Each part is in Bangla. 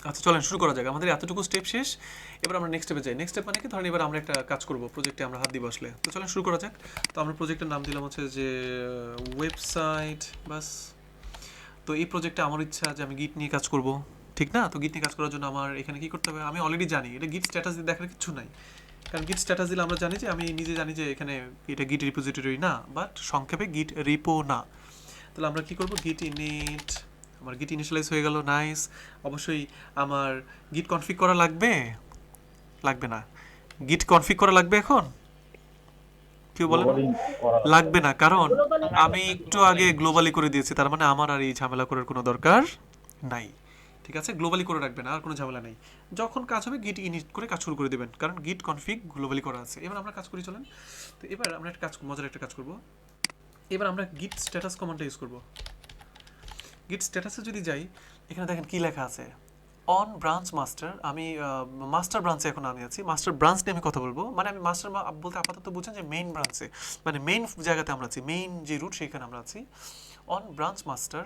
আচ্ছা চলেন শুরু করা যাক। আমাদের এতটুকু স্টেপ শেষ। এবার আমরা নেক্সট স্টেপে যাই। নেক্সট স্টেপ মানে কি, ধরেন এবার আমরা একটা কাজ করব, প্রজেক্টে আমরা হাত দিব আসলে। তো চলেন শুরু করা যাক। তো আমরা প্রজেক্টের নাম দিলাম হচ্ছে যে ওয়েবসাইট, বাস। তো এই প্রজেক্টে আমার ইচ্ছা যে আমি গিট নিয়ে কাজ করব, ঠিক না? তো গিট নিয়ে কাজ করার জন্য আমার এখানে কি করতে হবে, আমি অলরেডি জানি এটা গিট স্ট্যাটাস দিয়ে দেখার কিছু নাই। কারণ গিট স্ট্যাটাস দিলে আমরা জানি যে, আমি নিজে জানি যে এখানে এটা গিট রিপোজিটরি না, বাট সংক্ষেপে গিট রিপো না। তাহলে আমরা কি করব, গিট ইনিট, আমার গিট ইনিশিয়ালাইজ হয়ে গেল, নাইস। অবশ্যই আমার গিট কনফিগ করা লাগবে, লাগবে না? গিট কনফিগ করা লাগবে এখন, কেউ বলেন। গ্লোবালি করা লাগবে। লাগবে না, কারণ আমি একটু আগে গ্লোবালি করে দিয়েছি, তার মানে আমার আর এই ঝামেলা করার কোনো দরকার নাই। ঠিক আছে, গ্লোবালি করে রাখবেন, আর কোনো ঝামেলা নেই। যখন কাজ হবে গিট ইনিট করে কাজ শুরু করে দেবেন, কারণ গিট কনফিগ গ্লোবালি করা আছে। এবার আমরা কাজ করি চলেন। তো এবার আমরা একটা কাজ, মজার একটা কাজ করব। এবার আমরা গিট স্ট্যাটাস কমান্ডটা ইউজ করব। গিট স্ট্যাটাসে যদি যাই, এখানে দেখেন কি লেখা আছে, অন ব্রাঞ্চ মাস্টার। আমি মাস্টার ব্রাঞ্চে এখন আমি আছি, মাস্টার ব্রাঞ্চ নিয়ে আমি কথা বলবো। মানে আমি মাস্টার বলতে আপাতত বুঝছেন যে মেইন ব্রাঞ্চে, মানে মেইন জায়গাতে আমরা আছি, মেইন যে রুট সেখানে আমরা আছি। অন ব্রাঞ্চ মাস্টার,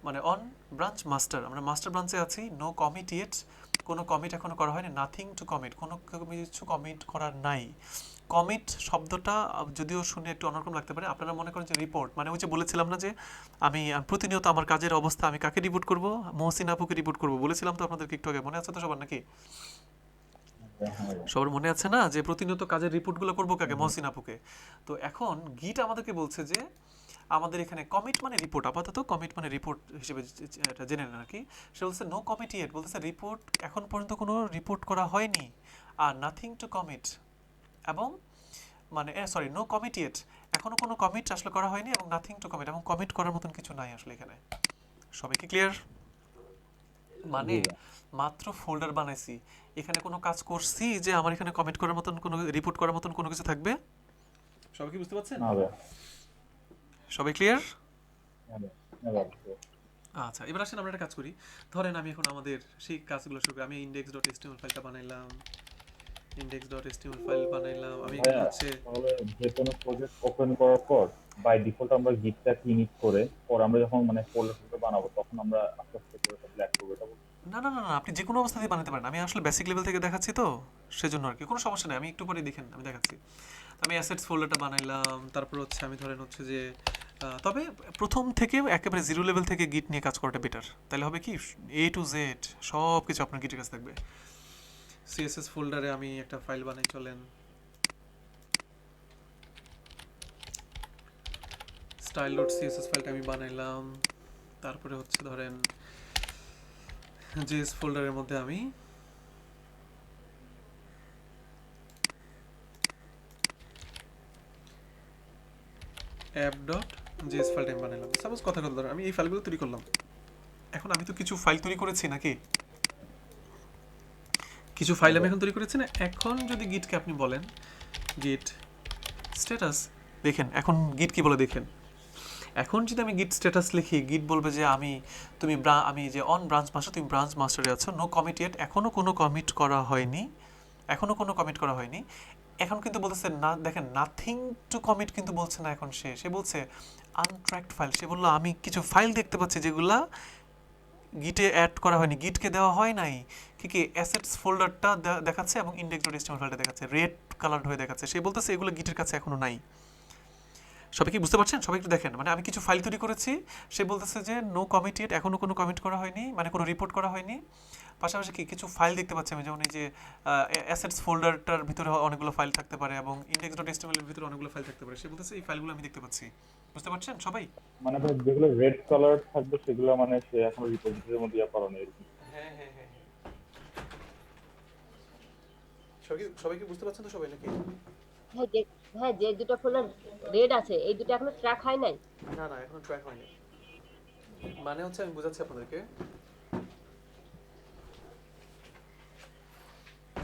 মানে অন ব্রাঞ্চ মাস্টার, আমরা মাস্টার ব্রাঞ্চে আছি। নো কমিট ইয়েট, কোনো কমিট এখনো করা হয়নি। নাথিং টু কমিট, কোনো কিছু কমিট করার নাই। কমিট শব্দটা যদিও শুনে একটু অন্যরকম লাগতে পারে, আপনারা মনে করেন যে রিপোর্ট, মানে ওই যে বলেছিলাম না যে আমি প্রতিনিয়ত আমার কাজের অবস্থা আমি কাকে রিপোর্ট করব, মহসিন আপুকে রিপোর্ট করব, বলেছিলাম তো আপনাদেরকে একটু আগে, মনে আছে তো সবার নাকি? হ্যাঁ, সবার মনে আছে না যে প্রতিনিয়ত কাজের রিপোর্টগুলো করবো কাকে, মহসিন আপুকে। তো এখন গিট আমাদেরকে বলছে যে আমাদের এখানে কমিট মানে রিপোর্ট, আপাতত কমিট মানে রিপোর্ট হিসেবে এটা জেনে নেন আর কি। সে বলছে নো কমিট ইয়েট, বলতেছে রিপোর্ট এখন পর্যন্ত কোনো রিপোর্ট করা হয়নি। আর নাথিং টু কমিট, এবং মানে সরি নো কমিট ইয়েট, এখনো কোনো কমিট আসলে করা হয়নি, এবং নাথিং টু কমিট, এবং কমিট করার মতন কিছু নাই আসলে এখানে। সবাই কি ক্লিয়ার? মানে জি ভাই। মাত্র ফোল্ডার বানাইছি, এখানে কোনো কাজ করছি যে আমার এখানে কমিট করার মতন, কোনো রিপোর্ট করার মতন কোনো কিছু থাকবে? সবাই কি বুঝতে পারছেন? না ভাই। সবাই ক্লিয়ার? হ্যাঁ ভাই। হ্যাঁ ভাই, বুঝতে পারছি। আচ্ছা এবার আসেন আমরা একটা কাজ করি। ধরেন আমি এখন আমাদের সেই কাজগুলো শুরু করি। আমি ইন্ডেক্স ডট এচটিএমএল ফাইলটা বানাইলাম, ইন্ডেক্স ডট এচটিএমএল ফাইল বানাইলাম, আমি এখানে ভাইয়া, হচ্ছে তাহলে যে কোনো প্রজেক্ট ওপেন করার পর বাই ডিফল্ট আমরা গিটটা ইনিট করে পর আমরা যখন মানে ফোল্ডার বানাবো তখন আমরা আস্তে আস্তে করে সব ব্ল্যাক করবো, এটা বলছি। না না না না, আপনি যে কোনো অবস্থাতেই বানাতে পারেন। আমি আসলে বেসিক লেভেল থেকে দেখাচ্ছি তো, সেজন্য আর কি, কোনো সমস্যা নেই, আমি একটু পরে দেখেন আমি দেখাচ্ছি। তো আমি অ্যাসেটস ফোল্ডারটা বানাইলাম, তারপর হচ্ছে আমি ধরেন হচ্ছে যে তবে প্রথম থেকে একেবারে জিরো লেভেল থেকে গিট নিয়ে কাজ করাটা বেটার। তাহলে হবে কি, এ টু জেড সব কিছু আপনার গিটের কাছে থাকবে। সিএসএস ফোল্ডারে আমি একটা ফাইল বানাই চলেন, স্টাইল ডট সিএসএস ফাইলটা আমি বানাইলাম। তারপরে হচ্ছে ধরেন জেএস ফোল্ডারের মধ্যে আমি অ্যাপ ডট জেএস ফাইলটা আমি বানাইলাম। সাপোজ কথা কথা ধরেন আমি এই ফাইলগুলো তৈরি করলাম। এখন আমি তো কিছু ফাইল তৈরি করেছি নাকি, কিছু ফাইল হ্যাঁ আমি ভাই। এখন তৈরি করেছি না। এখন যদি গিটকে আপনি বলেন গিট স্ট্যাটাস, দেখেন এখন গিট কি বলে দেখেন। এখন যদি আমি গিট স্ট্যাটাস লিখি, গিট বলবে যে তুমি আমি যে অন ব্রাঞ্চ মাস্টার, তুমি ব্রাঞ্চ মাস্টারে আছো, নো কমিট ইয়েট, এখনো কোনো কমিট করা হয়নি, এখনো কোনো কমিট করা হয়নি। এখন কিন্তু বলতেছে না, দেখেন নাথিং টু কমিট কিন্তু বলছে না, এখন সে বলছে আনট্র্যাকড ফাইল। সে বললো আমি কিছু ফাইল দেখতে পাচ্ছি যেগুলা গিটে অ্যাড করা হয়নি, গিটকে দেওয়া হয় নাই। কি কি অ্যাসেটস ফোল্ডারটা দেখাচ্ছে এবং ইন্ডেক্স ডট এচটিএমএল ফাইলটা দেখাচ্ছে, রেড কালার হয়ে দেখাচ্ছে। সে বলতেছে এগুলো গিটের কাছে এখনো নাই। সবাই কি বুঝতে পারছেন? সবাই একটু দেখেন, মানে আমি কিছু ফাইল তৈরি করেছি, সে বলতেছে যে নো কমিটেড, এখনো কোনো কমিট করা হয়নি, মানে কোনো রিপোর্ট করা হয়নি। পাশাপাশি কি কিছু ফাইল দেখতে পাচ্ছি আমি, যেমন এই যে অ্যাসেটস ফোল্ডারটার ভিতরে অনেকগুলো ফাইল থাকতে পারে এবং ইন্ডেক্স ডট এচটিএমএল এর ভিতরে অনেকগুলো ফাইল থাকতে পারে। সে বলতেছে এই ফাইলগুলো আমি দেখতে পাচ্ছি। বুঝতে পারছেন সবাই? মানে ভাই যেগুলো রেড কালার থাকবে সেগুলো মানে সে এখন রিপোজিটরির মধ্যে ইয়া করানো এরকম। হ্যাঁ হ্যাঁ হ্যাঁ, সবাই কি বুঝতে পারছেন তো সবাই নাকি? হ্যাঁ যে হ্যাঁ যে দুটো ফোল্ডার রেড আছে এই দুটো এখনো ট্র্যাক হয় নাই। না না, এখনো ট্র্যাক হয়নি। মানে হচ্ছে আমি বোঝাচ্ছি আপনাদেরকে,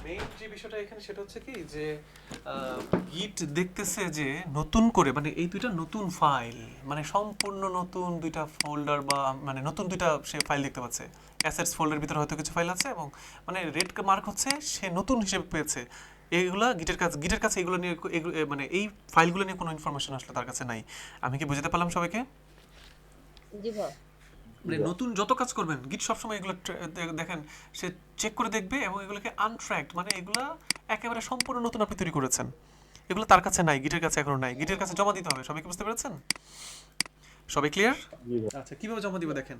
মেইন যে বিষয়টা এখানে সেটা হচ্ছে কি যে গিট দেখতেছে যে নতুন করে, মানে এই দুইটা নতুন ফাইল, মানে সম্পূর্ণ নতুন দুইটা ফোল্ডার, বা মানে নতুন দুইটা সে ফাইল দেখতে পাচ্ছে। অ্যাসেটস ফোল্ডারের ভিতরে হয়তো কিছু ফাইল আছে এবং মানে রেড মার্ক হচ্ছে সে নতুন হিসেবে পেয়েছে। এইগুলা গিটের কাছে এগুলো নিয়ে মানে এই ফাইলগুলো নিয়ে কোনো ইনফরমেশন আসলে তার কাছে নাই। আমি কি বুঝতে পারলাম সবাইকে? জি ভাই। মানে নতুন যত কাজ করবেন গিট সবসময় এগুলো দেখেন সে চেক করে দেখবে এবং এগুলোকে আনট্র্যাকড মানে এগুলো একেবারে সম্পূর্ণ নতুন আপনি তৈরি করেছেন, এগুলো তার কাছে নাই, গিটের কাছে এখনো নাই, গিটের কাছে জমা দিতে হবে। সবাই কি বুঝতে পেরেছেন? সবাই ক্লিয়ার? জি ভাই। আচ্ছা কিভাবে জমা দিব দেখেন,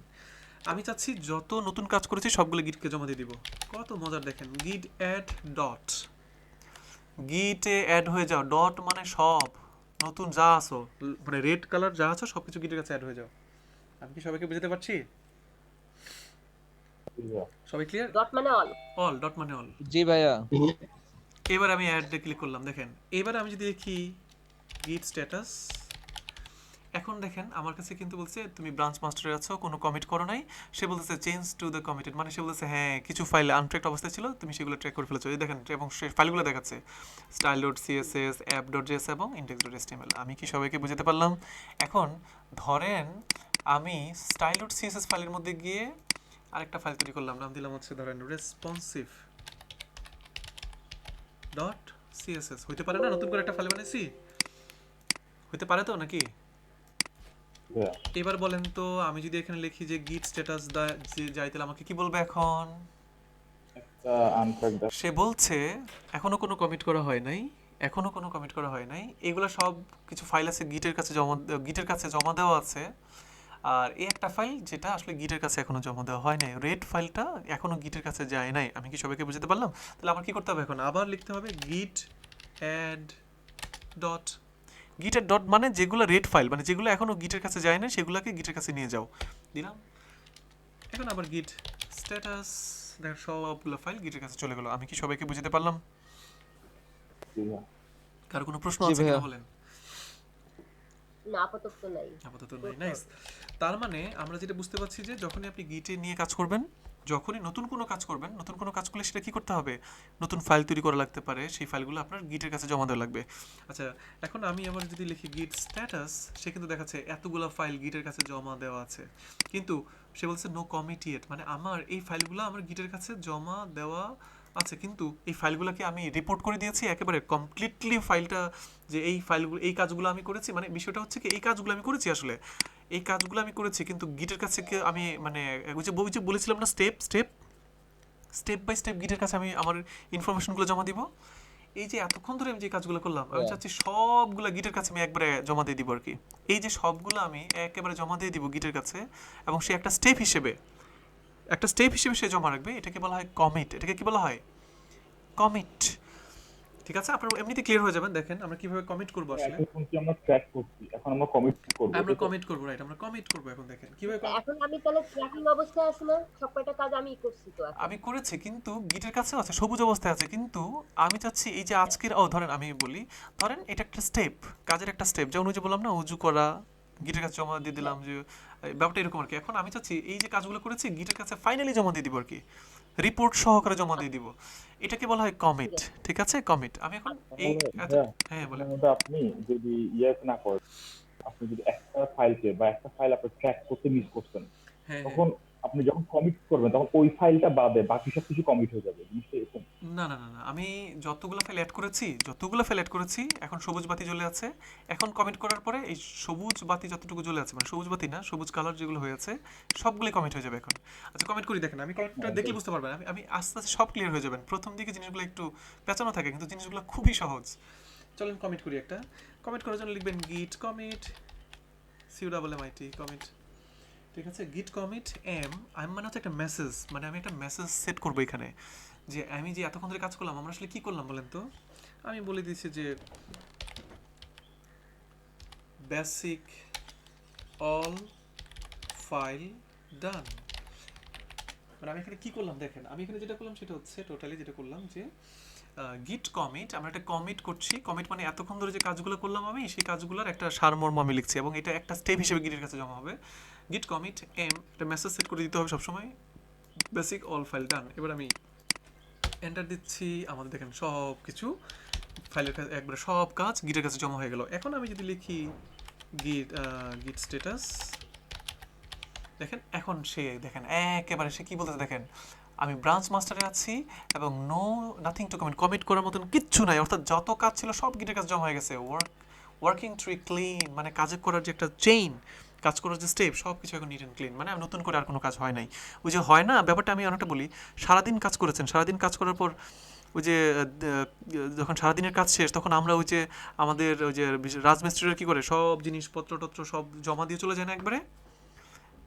আমি চাচ্ছি যত নতুন কাজ করেছি সবগুলো গিটকে জমা দিয়ে দিব। কত মজার দেখেন, গিট অ্যাড ডট, গিটে অ্যাড হয়ে যাও, ডট মানে সব নতুন যা আছো মানে রেড কালার যা আছো সবকিছু গিটের কাছে অ্যাড হয়ে যাও। আমি কি সবাইকে বুঝাতে পারছি? জি ভাই। সবাই ক্লিয়ার? ডট মানে অল। অল, ডট মানে অল। জি ভাইয়া। এবার আমি অ্যাডে ক্লিক করলাম, দেখেন এবার আমি যদি দেখি গিট স্ট্যাটাস, এখন দেখেন আমার কাছে কিন্তু বলছে তুমি ব্রাঞ্চ মাস্টারে আছো, কোনো কমিট করো নাই। সে বলতেছে চেঞ্জ টু দ্য কমিটেড, মানে সে বলতেছে হ্যাঁ কিছু ফাইল আনট্র্যাক্ট অবস্থায় ছিল, তুমি সেগুলো ট্র্যাক করে ফেলেছো। এই দেখেন এবং সে ফাইলগুলো দেখাচ্ছে style dot CSS, app dot JS এবং ইন্ডেক্স ডট এসটিএমএল। আমি কি সবাইকে বুঝাতে পারলাম? এখন ধরেন আমি স্টাইল ডট সিএসএস ফাইলের মধ্যে গিয়ে আরেকটা ফাইল তৈরি করলাম, নাম দিলাম হচ্ছে ধরেন রেসপন্সিভ ডট সিএসএস। হইতে পারে না নতুন করে একটা ফাইল বানাইছি? হইতে পারে তো নাকি? ভাইয়া। এবার বলেন তো আমি যদি এখানে লিখি যে গিট স্ট্যাটাস যাই তাহলে আমাকে কি বলবে এখন? আনট্র্যাক সে বলছে এখনো কোনো কমিট করা হয় নাই, এখনো কোনো কমিট করা হয় নাই, এগুলো সব কিছু ফাইল আছে গিটের কাছে জমা দেওয়া আছে। আর এই একটা ফাইল যেটা আসলে গিটের কাছে এখনো জমা দেওয়া হয় নাই, রেড ফাইলটা এখনো গিটের কাছে যায় নাই। আমি কি সবাইকে বুঝতে পারলাম? তাহলে আমার কি করতে হবে এখন? আবার লিখতে হবে গিট অ্যাড ডট, গিট অ্যাড ডট মানে যেগুলো রেড ফাইল মানে যেগুলো এখনো গিটের কাছে যায় না সেগুলোকে গিটের কাছে নিয়ে যাও, দিলাম। এখন আবার গিট স্ট্যাটাস, দেখেন সবগুলো ফাইল গিটের কাছে চলে গেল। আমি কি সবাইকে বুঝতে পারলাম? জি ভাইয়া। কারো কোনো প্রশ্ন জি আছে কিনা ভাইয়া। বলেন? না আপাতত নাই। আপাতত নাই। নাইস। তার মানে আমরা যেটা বুঝতে পারছি যে যখনই আপনি গিটে নিয়ে কাজ করবেন, যখনই নতুন কোনো কাজ করবেন, নতুন কোনো কাজ করলে সেটা কি করতে হবে? নতুন ফাইল তৈরি করা লাগতে পারে, সেই ফাইলগুলো আপনার গিটের কাছে জমা দেওয়া লাগবে। আচ্ছা এখন আমি আবার যদি লিখি গিট স্ট্যাটাস, সে কিন্তু দেখাচ্ছে এতগুলো ফাইল গিটের কাছে জমা দেওয়া আছে, কিন্তু সে বলছে নো কমিট ইয়েট, মানে আমার এই ফাইলগুলো আমার গিটের কাছে জমা দেওয়া আছে, কিন্তু এই ফাইলগুলোকে আমি রিপোর্ট করে দিয়েছি একেবারে কমপ্লিটলি ফাইলটা, যে এই ফাইলগুলো এই কাজগুলো আমি করেছি। মানে বিষয়টা হচ্ছে কি এই কাজগুলো আমি করেছি, আসলে এই কাজগুলো আমি করেছি, কিন্তু গিটের কাছে আমি মানে ওই যে বলেছিলাম না স্টেপ বাই স্টেপ গিটের কাছে আমি আমার ইনফরমেশনগুলো জমা দিব। এই যে এতক্ষণ ধরে আমি যে কাজগুলো করলাম আমি চাচ্ছি সবগুলো গিটের কাছে আমি একবারে জমা দিয়ে দিব আর কি। এই যে সবগুলো আমি একেবারে জমা দিয়ে দিব গিটের কাছে, এবং সে একটা স্টেপ হিসেবে সে জমা রাখবে। এটাকে বলা হয় কমিট। এটাকে কি বলা হয়? কমিট। ঠিক আছে, আপনারা এমনিতে ক্লিয়ার হয়ে যাবেন। দেখেন আমরা কিভাবে কমিট করব আসলে। এখন কি আমরা ট্র্যাক করছি, এখন আমরা কমিট করব। আমরা কমিট করব, রাইট, আমরা কমিট করব। এখন দেখেন কিভাবে এখন আমি তাহলে ট্র্যাকিং অবস্থায় আছি না? সব কয়টা কাজ আমি করছি তো এখন। আমি করেছি, কিন্তু গিটের কাছেও আছে, সবুজ অবস্থায় আছে, কিন্তু আমি চাচ্ছি এই যে আজকের ধরেন আমি বলি, ধরেন এটা একটা স্টেপ, কাজের একটা স্টেপ, যেমন ওই যে বললাম না উজু করা, গিটের কাছে জমা দিয়ে দিলাম, যে ব্যাপারটা এরকম আর কি। এখন আমি চাচ্ছি এই যে কাজগুলো করেছি গিটের কাছে ফাইনালি জমা দিয়ে দিব আর কি, রিপোর্ট সহকারে জমা দিয়ে দিব। এটাকে বলা হয় কমিট। ঠিক আছে, কমিট। আমি এখন এই হ্যাঁ বলেন। আপনি যদি না করেন, আপনি যদি একটা ফাইলকে বা একটা ফাইল আপনি ট্র্যাক করতে মিস করছেন, হ্যাঁ তখন আপনি যখন কমিট করবেন তখন ওই ফাইলটা বাদে বাকি সবকিছু কমিট হয়ে যাবে, জিনিসটা এরকম। না না না না, আমি যতগুলো ফাইল অ্যাড করেছি এখন সবুজ বাতি জ্বলে আছে। এখন কমিট করার পরে এই সবুজ বাতি যতটুকু জ্বলে আছে, মানে সবুজ বাতি না, সবুজ কালার যেগুলো হয়েছে সবগুলোই কমিট হয়ে যাবে এখন। আচ্ছা কমিট করি, দেখেন আমি কমিটটা দেখলে বুঝতে পারবেন। আমি আস্তে আস্তে সব ক্লিয়ার হয়ে যাবেন। প্রথম দিকে জিনিসগুলো একটু পেঁচানো থাকে, কিন্তু জিনিসগুলো খুবই সহজ। চলেন কমিট করি একটা। কমিট করার জন্য লিখবেন গিট কমিট CUMIT কমিট। ঠিক আছে, গিট কমিট এম মানে হচ্ছে একটা মেসেজ, মানে আমি একটা মেসেজ সেট করবো এখানে, যে আমি যে এতক্ষণ ধরে কাজ করলাম আমরা আসলে কি করলাম বলেন তো। আমি বলে দিচ্ছি যে বেসিক অল ফাইল ডান। মানে আমি এখানে কি করলাম দেখেন, আমি এখানে যেটা করলাম সেটা হচ্ছে টোটালি যেটা করলাম যে গিট কমিট, আমরা একটা কমিট করছি। কমিট মানে এতক্ষণ ধরে যে কাজগুলো করলাম আমি সেই কাজগুলোর একটা সারমর্ম আমি লিখছি, এবং এটা একটা স্টেপ হিসেবে গিটের কাছে জমা হবে। গিট কমিট এম একটা মেসেজ সেট করে দিতে হবে সবসময়, বেসিক অল ফাইল ডান। এবার আমি এন্টার দিচ্ছি, আমাদের দেখেন সব কিছু ফাইলের কাছে একবারে সব কাজ গিটের কাছে জমা হয়ে গেল। এখন আমি যদি লিখি গিট স্ট্যাটাস, দেখেন এখন সে দেখেন একেবারে সে কি বলতেছে দেখেন, আমি ব্রাঞ্চ মাস্টারে আছি এবং নাথিং টু কমিট করার মতন কিচ্ছু নাই, অর্থাৎ যত কাজ ছিল সব গিটের কাছে জমা হয়ে গেছে। ওয়ার্কিং ট্রি ক্লিন, মানে কাজ করার যে একটা চেইন, কাজ করার যে স্টেপ সব কিছু এখন নিট অ্যান্ড ক্লিন, মানে নতুন করে আর কোনো কাজ হয় নাই। ওই যে হয় না ব্যাপারটা, আমি অনেকটা বলি, সারাদিন কাজ করেছেন, সারাদিন কাজ করার পর ওই যে যখন সারাদিনের কাজ শেষ তখন আমরা ওই যে আমাদের ওই যে রাজমিস্ত্রিরা কী করে সব জিনিসপত্র টত্র সব জমা দিয়ে চলে যায় না একবারে,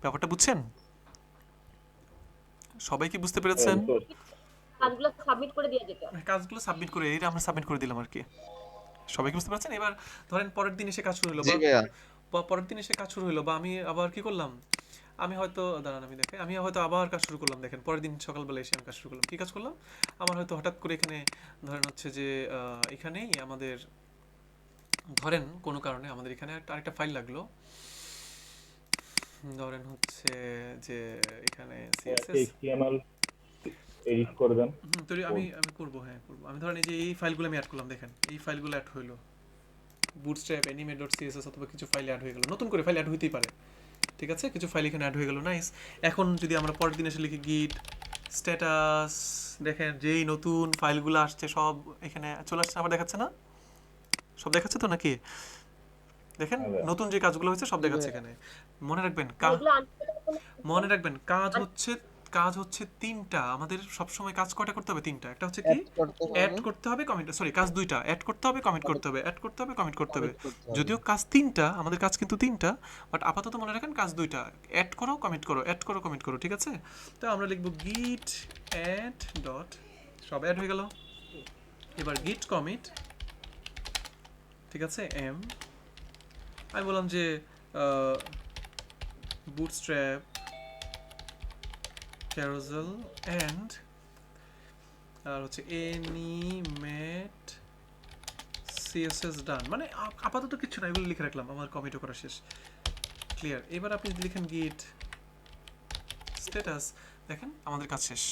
ব্যাপারটা বুঝছেন? সবাই কি বুঝতে পেরেছেন? তো কাজগুলো সাবমিট করে দিয়ে যেত। কাজগুলো সাবমিট করে এই আমরা সাবমিট করে দিলাম আর কি। সবাই কি বুঝতে পারছেন? এবার ধরেন পরের দিন এসে কাজ শুরু হলো জি ভাইয়া। বা পরের দিন এসে কাজ শুরু হলো, বা আমি আবার কি করলাম, আমি হয়তো দাঁড়ান আমি দেখে, আমি হয়তো আবার কাজ শুরু করলাম। দেখেন পরের দিন সকালবেলা এসে আমি কাজ শুরু করলাম, কি কাজ করলাম, আমার হয়তো হঠাৎ করে এখানে ধরেন হচ্ছে যে এখানেই আমাদের ধরেন কোনো কারণে আমাদের এখানে আরেকটা ফাইল লাগলো, ধরেন হচ্ছে যে এখানে সিএসএস HTML এডিট করবেন। তো আমি আমি করবো, হ্যাঁ করবো। আমি ধরেন এই যে এই ফাইলগুলো আমি অ্যাড করলাম, দেখেন এই ফাইলগুলো অ্যাড হইলো, বুটস্ট্র্যাপ anime.css অথবা কিছু ফাইল অ্যাড হয়ে গেল, নতুন করে ফাইল অ্যাড হইতেই পারে, ঠিক আছে, কিছু ফাইল এখানে অ্যাড হয়ে গেল, নাইস। এখন যদি আমরা পরের দিন এসে লিখি গিট স্ট্যাটাস, দেখেন যেই নতুন ফাইলগুলো আসছে সব এখানে চলে আসছে, আবার দেখাচ্ছে না, সব দেখাচ্ছে তো নাকি? দেখেন নতুন যে কাজগুলো হয়েছে সব দেখাচ্ছে এখানে। মনে রাখবেন এগুলো মনে রাখবেন কাজ হচ্ছে তিনটা, আমাদের সবসময় কাজ কয়টা করতে হবে? তিনটা। একটা হচ্ছে কি অ্যাড করতে হবে, কমিট, সরি কাজ দুইটা, অ্যাড করতে হবে, কমিট করতে হবে, অ্যাড করতে হবে, কমিট করতে হবে। যদিও কাজ তিনটা, আমাদের কাজ কিন্তু তিনটা, বাট আপাতত মনে রাখেন কাজ দুইটা, অ্যাড করো, কমিট করো, অ্যাড করো, কমিট করো, ঠিক আছে? তো আমরা লিখবো গিট অ্যাড ডট, সব অ্যাড হয়ে গেল। এবার গিট কমিট, ঠিক আছে, আমি বললাম যে বুটস্ট্র্যাপ carousel and আর হচ্ছে animate css done, মানে আপাতত কিছু না, এগুলো লিখে রাখলাম, আমার কমিটও করা শেষ, ক্লিয়ার। এবার আপনি লিখেন git status, দেখেন আমাদের কাজ শেষ।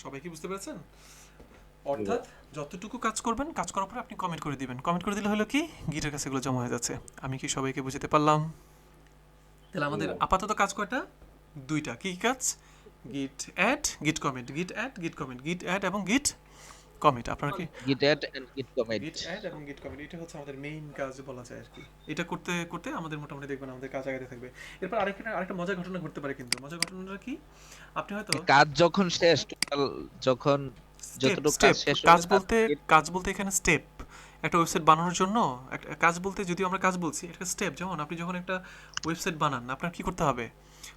সবাই কি বুঝতে পেরেছেন? অর্থাৎ যতটুকু কাজ করবেন, কাজ করার পরে আপনি কমিট করে দিবেন, কমিট করে দিলে হলো কি গিটের কাছে এগুলো জমা হয়ে যাচ্ছে। আমি কি সবাইকে বুঝতে পারলাম? তাহলে আমাদের আপাতত কাজ কয়টা? দুইটা। কি কাজ? গিট অ্যাড, গিট কমিট, গিট অ্যাড, গিট কমিট, গিট অ্যাড এবং গিট কমিট। আপনার কি git add and git commit। গিট অ্যাড এবং গিট কমিট, এটা হচ্ছে আমাদের মেইন কাজ বলা যায় আর কি। এটা করতে করতে আমাদের মোটামুটি দেখবেন আমাদের কাজ আগাতে থাকবে। এরপর আরেকটা মজার ঘটনা ঘটতে পারে, কিন্তু মজার ঘটনাটা কি, আপনি হয়তো কাজ যখন শেষ টোটাল, যখন যতটুকু কাজ শেষ কাজ হবে বলতে কাজ বলতে এখানে স্টেপ, একটা ওয়েবসাইট বানানোর জন্য একটা কাজ বলতে, যদিও আমরা কাজ বলছি, একটা স্টেপ। যেমন আপনি যখন একটা ওয়েবসাইট বানান, আপনার কি করতে হবে?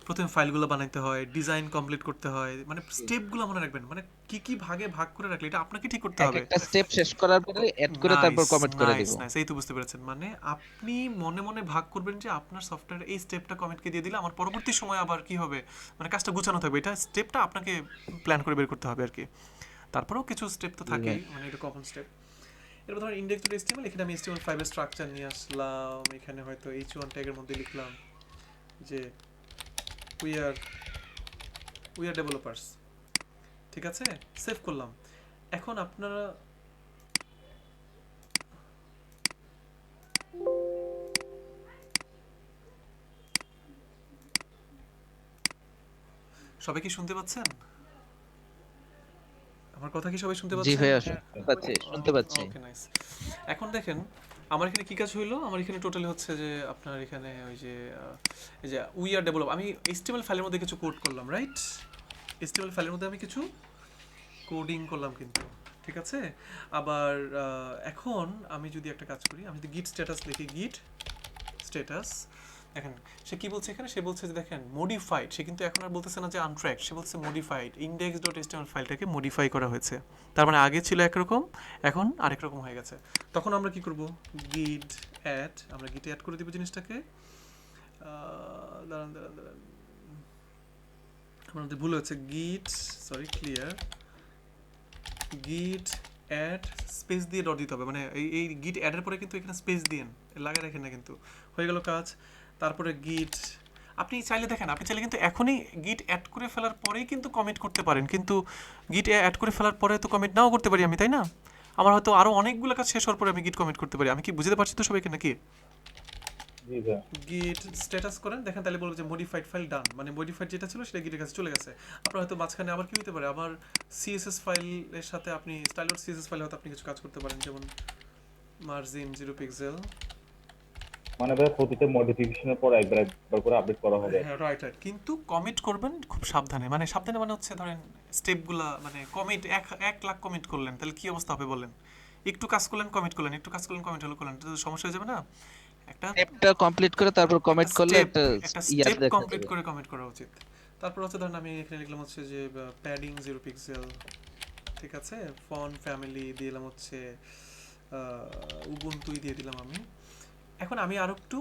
প্রথমে ফাইলগুলো বানাইতে হয়, ডিজাইন কমপ্লিট করতে হয়, মানে স্টেপগুলো মনে রাখবেন, মানে কি কি ভাগে ভাগ করে রাখলে এটা আপনাকে ঠিক করতে হবে। একটা স্টেপ শেষ করার পরে এড করে তারপর কমিট করে দিব। নাইস, এই তো বুঝতে পেরেছেন। মানে আপনি মনে মনে ভাগ করবেন যে আপনার সফটওয়্যারে এই স্টেপটা কমিটকে দিয়ে দিলে আমার পরবর্তী সময় আবার কি হবে, মানে কাজটা গুছানো থাকবে। এটা স্টেপটা আপনাকে প্ল্যান করে বের করতে হবে আর কি। তারপরেও কিছু স্টেপ তো থাকেই, মানে এটা কমন স্টেপ। এরপর ধরুন ইন্ডেক্স ডট এইচটিএমএল, এখানে আমি HTML5 এর স্ট্রাকচার নিয়ে আসলাম, এখানে হয়তো h1 ট্যাগের মধ্যে লিখলাম যে উই আর ডেভেলপার্স, ঠিক আছে, সেভ করলাম। এখন আপনারা সবাই কি শুনতে পাচ্ছেন? আমার কথা কি সবাই শুনতে জি পাচ্ছেন? ভাইয়া, শুনতে পাচ্ছি। ওকে, নাইস। এখন দেখেন আমার এখানে কি কাজ হইলো, আমার এখানে টোটালি হচ্ছে যে আপনার এখানে ওই যে এই যে উই আর ডেভেলপ, আমি HTML ফাইলের মধ্যে কিছু কোড করলাম, রাইট? HTML ফাইলের মধ্যে আমি কিছু কোডিং করলাম কিন্তু, ঠিক আছে। আবার এখন আমি যদি একটা কাজ করি, আমি যদি গিট স্ট্যাটাস লিখি, গিট স্ট্যাটাস, দেখেন সে কি বলছে এখানে, সে বলছে যে দেখেন মডিফাইড, সে কিন্তু এখন আর বলতেছে না যে আনট্র্যাকড, সে বলছে মডিফাইড, index.html ফাইলটাকে মডিফাই করা হয়েছে। তার মানে আগে ছিল একরকম, এখন আরেক রকম হয়ে গেছে। তখন আমরা কি করব, গিট অ্যাড, আমরা গিটে অ্যাড করে দিব জিনিসটাকে। দাঁড়ান, আমাদের ভুল হচ্ছে, গিট, সরি, ক্লিয়ার, গিট অ্যাড স্পেস দিয়ে ডট দিতে হবে, মানে এই গিট অ্যাডের পরে কিন্তু এখানে স্পেস দিয়েন, লাগাই রাখেন না কিন্তু, হয়ে গেল কাজ। তারপরে গিট, আপনি চাইলে দেখেন, আপনি চাইলে কিন্তু এখনই গিট অ্যাড করে ফেলার পরেই কিন্তু কমিট করতে পারেন, কিন্তু গিট অ্যাড করে ফেলার পরে তো কমিট নাও করতে পারি আমি, তাই না? আমার হয়তো আরও অনেকগুলো কাজ শেষ হওয়ার পরে আমি গিট কমিট করতে পারি। আমি কি বুঝতে পারছি তো সবাইকে নাকি? গিট স্ট্যাটাস করেন, দেখেন তাহলে বলবো যে মডিফাইড ফাইল ডান, মানে মডিফাইড যেটা ছিল সেটা গিটের কাছে চলে গেছে। আপনার হয়তো মাঝখানে আবার কি হতে পারে, আবার সিএসএস ফাইলের সাথে আপনি style.css ফাইলে হয়তো আপনি কিছু কাজ করতে পারেন, যেমন মার্জিন 0 পিক্সেল, মানে ভাই প্রতিটা মডিফিকেশনের পর একবার করে আপডেট করা হবে। হ্যাঁ, রাইট রাইট, কিন্তু কমিট করবেন খুব সাবধানে, মানে সাবধানে মানে হচ্ছে ধরেন স্টেপগুলা, মানে কমিট 1 লাখ কমিট করলেন তাহলে কি অবস্থা হবে বলেন, একটু কাজ করলেন কমিট করলেন, একটু কাজ করলেন কমিট হলো করলেন, তো সমস্যা হয়ে যাবে না? একটা স্টেপটা কমপ্লিট করে তারপর কমিট করলে স্টেপ, একটা একটা ইয়ার স্টেপ দেখা কমপ্লিট যাবে। করে কমিট করা উচিত। তারপর হচ্ছে ধরেন আমি এখানে লিখলাম হচ্ছে যে প্যাডিং 0 পিক্সেল, ঠিক আছে, ফন্ট ফ্যামিলি দিলাম হচ্ছে উবুন্টুই দিয়ে দিলাম আমি। এখন আমি আরো একটু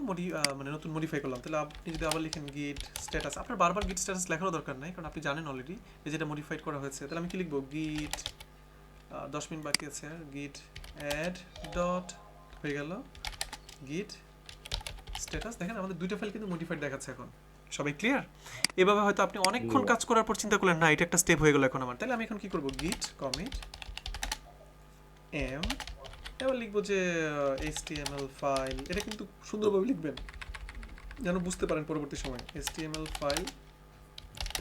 মানে নতুন মডিফাই করলাম, তাহলে আপনি যদি আবার লিখেন গিট স্ট্যাটাস, আপনার বারবার গিট স্ট্যাটাস লেখারও দরকার নাই, কারণ আপনি জানেন অলরেডি যে যেটা মডিফাইড করা হয়েছে। তাহলে আমি কি লিখবো, গিট 10 মিনিট বাকি আছে, গিট অ্যাড ডট হয়ে গেল গিট স্ট্যাটাস। দেখেন আমাদের দুইটা ফাইল কিন্তু মডিফাইড দেখাচ্ছে এখন। সবাই ক্লিয়ার? এভাবে হয়তো আপনি অনেকক্ষণ কাজ করার পর চিন্তা করলেন না এটা একটা স্টেপ হয়ে গেল এখন আমার, তাহলে আমি এখন কি করব, গিট কমিট এম, এবার লিখবো যে HTML ফাইল, এটা কিন্তু সুন্দরভাবে লিখবেন যেন বুঝতে পারেন পরবর্তী সময়, HTML file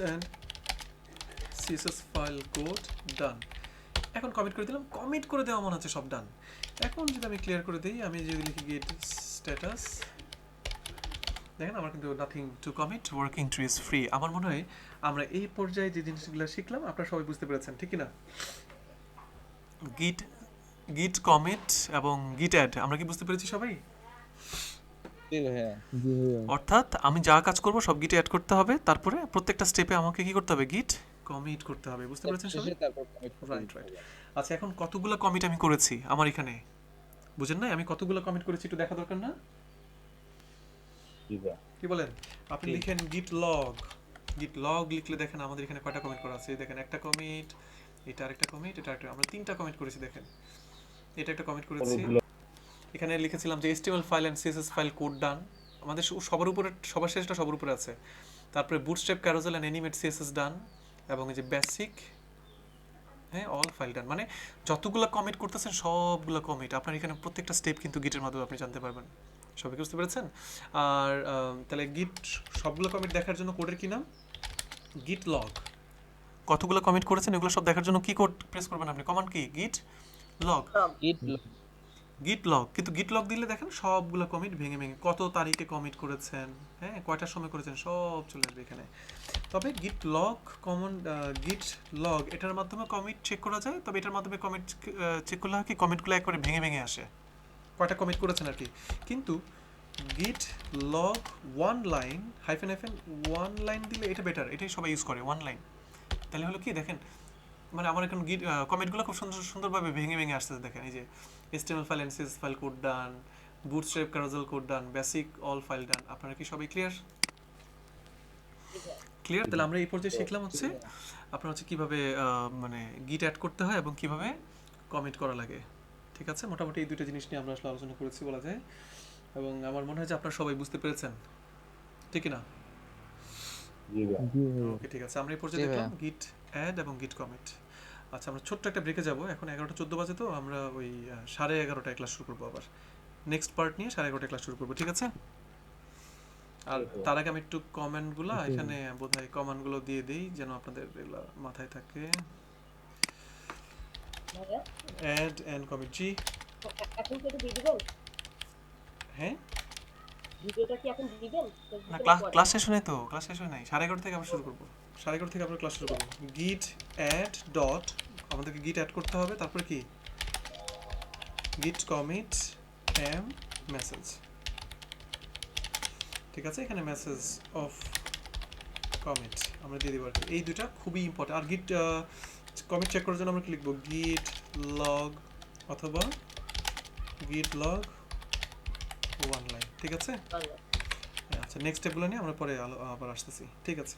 and CSS file code done. এখন কমিট করে দিলাম, কমিট করে দেওয়া মনে হচ্ছে সব ডান। এখন যদি আমি ক্লিয়ার করে দিই, আমি যদি লিখি গেট স্ট্যাটাস, দেখেন আমার কিন্তু nothing to commit, working tree is free. আমার মনে হয় আমরা এই পর্যায়ে যে জিনিসগুলো শিখলাম আপনারা সবাই বুঝতে পেরেছেন, ঠিক কি না? গিট কমিট এবং গিট অ্যাড আমরা কি বুঝতে পেরেছি সবাই? জি ভাইয়া। অর্থাৎ আমি যা কাজ করব সব গিটে অ্যাড করতে হবে, তারপরে প্রত্যেকটা স্টেপে আমাকে কি করতে হবে, গিট কমিট করতে হবে। বুঝতে পেরেছেন সবাই? শেষে তারপর কমিট রাইট রাইট। আচ্ছা, এখন কতগুলো কমিট আমি করেছি আমার এখানে, বুঝেন না? আমি কতগুলো কমিট করেছি একটু দেখা দরকার না? জি ভাই। কি বলেন? আপনি জি। লিখেন গিট লগ লিখলে দেখেন আমাদের এখানে কয়টা কমিট করা আছে। দেখেন একটা কমিট, এটা আরেকটা কমিট, এটা আরেকটা, আমরা 3টা কমিট করেছি। দেখেন এটা একটা কমিট করেছি, এখানে লিখেছিলাম যে HTML file and CSS file code done, আমাদের সবার উপরে, সবার শেষটা সবার উপরে আছে। তারপরে Bootstrap carousel and animate CSS done, এবং এই যে বেসিক, হ্যাঁ, অল ফাইল ডান। মানে যতগুলো কমিট করতেছেন সবগুলো কমিট আপনার এখানে প্রত্যেকটা স্টেপ কিন্তু গিটের মাধ্যমে আপনি জানতে পারবেন। সবাই বুঝতে পেরেছেন? আর তাহলে গিট সবগুলো কমিট দেখার জন্য কোডের কি নাম, গিট লগ। কতগুলো কমিট করেছেন এগুলো সব দেখার জন্য কি কোড প্রেস করবেন আপনি, কমান্ড কি, গিট লগ। গিট লগ, কিন্তু গিট লগ দিলে দেখেন সবগুলো কমিট ভেঙে ভেঙে কত তারিখে কমিট করেছেন, হ্যাঁ, কয়টার সময় করেছেন সব চলে আসবে এখানে। তবে গিট লগ গিট লগ এটার মাধ্যমে কমিট চেক করা যায়, তবে এটার মাধ্যমে কমিট চেক করলে হয় কি কমিটগুলো একবারে ভেঙে ভেঙে আসে, কয়টা কমিট করেছেন আর কি। কিন্তু গিট log one line hyphen one line দিলে এটা বেটার, এটাই সবাই ইউজ করে, ওয়ান লাইন। তাহলে হলো কি দেখেন, মানে আমার এখন গিট কমেন্টগুলো খুব সুন্দরভাবে ভেঙে ভেঙে আসতেছে। দেখেন এই যে HTML file and CSS file code done, Bootstrap carousel code done, basic all file done. আপনারা কি সবাই ক্লিয়ার? ক্লিয়ার? তাহলে আমরা এই পর্যায়ে শিখলাম হচ্ছে আপনারা হচ্ছে কিভাবে মানে গিট অ্যাড করতে হয় এবং কিভাবে কমিট করা লাগে। ঠিক আছে, মোটামুটি এই দুটো জিনিস নিয়ে আমরা আসলে আলোচনা করেছি বলা যায়, এবং আমার মনে হয় যে আপনারা সবাই বুঝতে পেরেছেন, ঠিক না? জি ভাই। ওকে, ঠিক আছে, আমরা এই পর্যায়ে জি দেখলাম ভাইয়া। গিট অ্যাড এবং গিট কমিট। আচ্ছা, আমরা ছোট্ট একটা ব্রেকে যাব, এখন 11টা 14 বাজে, তো আমরা ওই 11:30টায় ক্লাস শুরু করবো আবার, নেক্সট পার্ট নিয়ে 11:30টায় ক্লাস শুরু করবো, ঠিক আছে? আর তার আগে আমি একটু কমেন্টগুলো এখানে বোধহয় কমেন্টগুলো দিয়ে দিই যেন আপনাদের এগুলো মাথায় থাকে। ভাইয়া, অ্যাড এন্ড কমিট, জি এখন কি এটা দিয়ে দিবেন? হ্যাঁ। ভিডিওটা কি এখন দিবেন? না, ক্লাস শেষ হয় নাই তো, ক্লাস শেষ হয় নাই, 11:30 থেকে আবার শুরু করবো, 11:30 থেকে আমরা ক্লাস শুরু করবো। গিট অ্যাড ডট, আমাদেরকে গিট অ্যাড করতে হবে, তারপরে কি গিট কমিট এম মেসেজ, ঠিক আছে, এখানে মেসেজ অফ কমিট আমরা দিয়ে দিব আর কি। এই দুটা খুবই ইম্পর্টেন্ট। আর গিট কমিট চেক করার জন্য আমরা কি লিখবো, গিট লগ অথবা গিট লগ ওয়ান লাইন, ঠিক আছে? ভালো। আচ্ছা, নেক্সট স্টেপগুলো নিয়ে আমরা পরে আবার আসতেছি, ঠিক আছে।